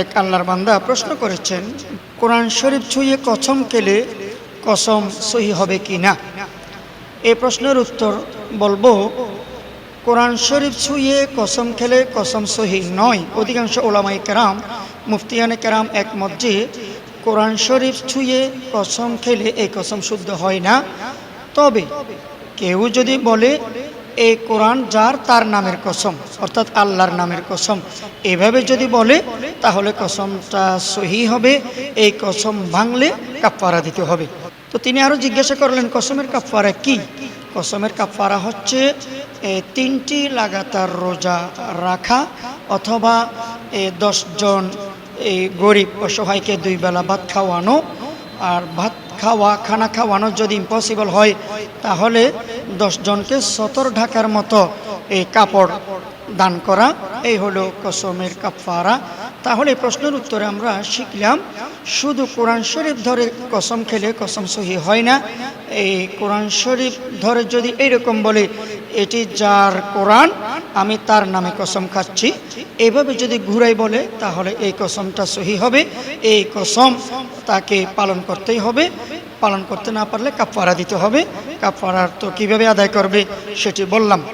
এক আল্লাহর বান্দা প্রশ্ন করেছেন, কোরআন শরীফ ছুঁয়ে কসম খেলে কসম সহি হবে কি না। এই প্রশ্নের উত্তর বলবো, কোরআন শরীফ ছুঁয়ে কসম খেলে কসম সহি নয়। অধিকাংশ ওলামায়ে কেরাম, মুফতিয়ানে কেরাম একমত যে কোরআন শরীফ ছুঁয়ে কসম খেলে এই কসম শুদ্ধ হয় না। তবে কেউ যদি বলে এই কোরআন যার তার নামের কসম, অর্থাৎ আল্লাহর নামের কসম, এভাবে যদি বলে তাহলে কসমটা সহি হবে। এই কসম ভাঙলে কাফারা দিতে হবে। তো তিনি আরও জিজ্ঞাসা করলেন, কসমের কাফারা কি? কসমের কাফারা হচ্ছে 3টি লাগাতার রোজা রাখা, অথবা 10 জন গরিব অসহায়কে 2 বেলা ভাত খাওয়ানো। আর খানা খাওয়ানো যদি ইম্পসিবল হয় তাহলে 10 জনকে 70 ঢাকার মতো এই কাপড় দান করা। এই হলো কসমের কাফারা। তাহলে প্রশ্নের উত্তরে আমরা শিখলাম, শুধু কোরআন শরীফ ধরে কসম খেলে কসম সহি হয় না। এই কোরআন শরীফ ধরে যদি এইরকম বলে এটি যার কোরআন, আমি তার নামে কসম খাচ্ছি, এইভাবে যদি ঘুরাই বলে তাহলে এই কসমটা সহি হবে। এই কসম তাকে পালন করতেই হবে। পালন করতে না পারলে কাফারা দিতে হবে। কাফারা তো কীভাবে আদায় করবে সেটি বললাম।